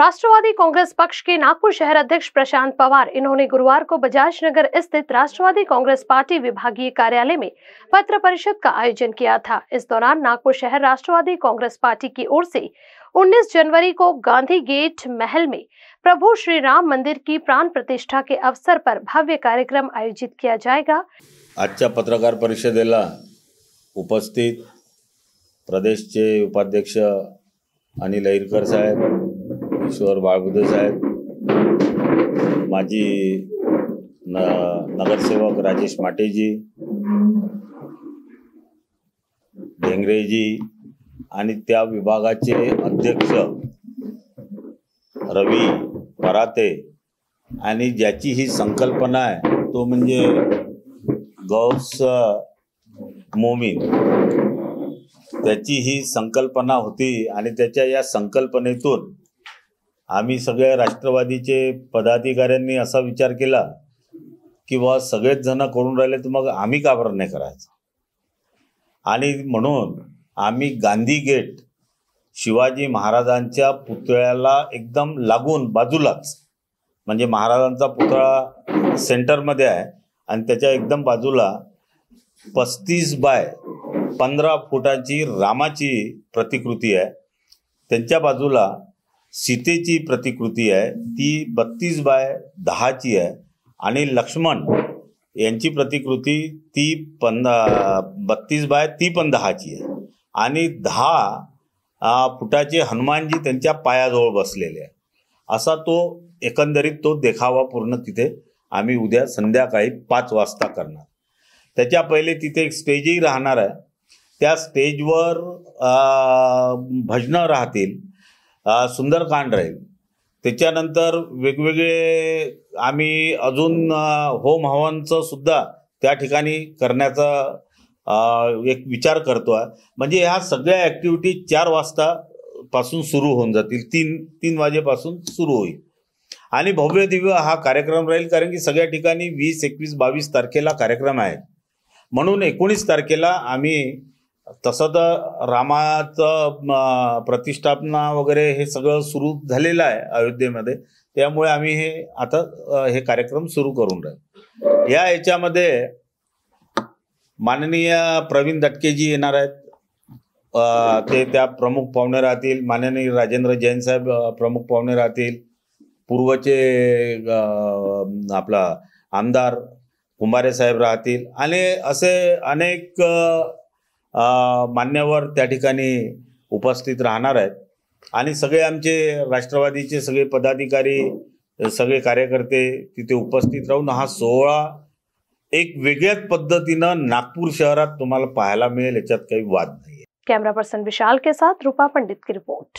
राष्ट्रवादी कांग्रेस पक्ष के नागपुर शहर अध्यक्ष प्रशांत पवार इन्होंने गुरुवार को बजाज नगर स्थित राष्ट्रवादी कांग्रेस पार्टी विभागीय कार्यालय में पत्र परिषद का आयोजन किया था। इस दौरान नागपुर शहर राष्ट्रवादी कांग्रेस पार्टी की ओर से 19 जनवरी को गांधी गेट महल में प्रभु श्री राम मंदिर की प्राण प्रतिष्ठा के अवसर पर भव्य कार्यक्रम आयोजित किया जाएगा। आजच्या पत्रकार परिषदेला उपस्थित प्रदेशचे उपाध्यक्ष अनिल अहिरकर साहेब, ईश्वर बाळगुदे साहेब, माजी नगरसेवक राजेश माटेजी, ढेंगरेजी आणि त्या विभागाचे अध्यक्ष रवी पराते आणि ज्याची ही संकल्पना आहे तो म्हणजे गौस मोमीन, त्याची ही संकल्पना होती आणि त्याच्या या संकल्पनेतून आम्ही सगळे राष्ट्रवादीचे पदाधिकाऱ्यांनी असा विचार केला की वा सगळेच जण करून राहिले तर मग आम्ही का बरं नाही करायचं। आणि म्हणून आम्ही गांधी गेट शिवाजी महाराजांच्या पुतळ्याला एकदम लागून बाजूलाच, म्हणजे महाराजांचा पुतळा सेंटरमध्ये आहे आणि त्याच्या एकदम बाजूला 35 बाय 15 फुटाची रामाची प्रतिकृती आहे, त्यांच्या बाजूला सीतेची प्रतिकृती आहे ती 32 बाय 10 ची आहे आणि लक्ष्मण यांची प्रतिकृती ती 32 बाय ती पण 10 ची आहे आणि 10 फुटाचे हनुमानजी त्यांच्या पायाजवळ बसलेले आहे। असा तो एकंदरीत तो देखावा पूर्ण तिथे आम्ही उद्या संध्याकाळी 5 वाजता करणार। त्याच्या पहिले तिथे एक स्टेजही राहणार आहे, त्या स्टेजवर भजनं राहतील, सुंदरकांड राहील, त्याच्यानंतर वेगवेगळे आम्ही अजून होम हवनचं सुद्धा त्या ठिकाणी करण्याचा एक विचार करतो आहे। म्हणजे ह्या सगळ्या ॲक्टिव्हिटी 4 वाजता पासून सुरू होऊन जातील, 3 वाजेपासून सुरू होईल आणि भव्य दिव्य हा कार्यक्रम राहील। कारण की सगळ्या ठिकाणी 20, 21, 22 तारखेला कार्यक्रम आहेत, म्हणून 19 तारखेला आम्ही तसं तर रामाचं प्रतिष्ठापना वगैरे हे सगळं सुरू झालेलं आहे अयोध्येमध्ये, त्यामुळे आम्ही हे आता हे कार्यक्रम सुरू करून राहील। याच्यामध्ये माननीय प्रवीण दटकेजी येणार आहेत, ते त्या प्रमुख पाहुणे राहतील। माननीय राजेंद्र जैन साहेब प्रमुख पाहुणे राहतील। पूर्वचे आपला आमदार कुंभारे साहेब राहतील आणि असे अनेक मान्यवर त्या ठिकाणी उपस्थित राहणार आहेत आणि सगळे आमचे राष्ट्रवादीचे सगळे पदाधिकारी, सगळे कार्यकर्ते तिथे उपस्थित राहून हा सोहळा एक वेगळ्याच पद्धतीनं नागपूर शहरात तुम्हाला पाहायला मिळेल, याच्यात काही वाद नाही। कैमरा पर्सन विशाल के साथ रूपा पंडित की रिपोर्ट।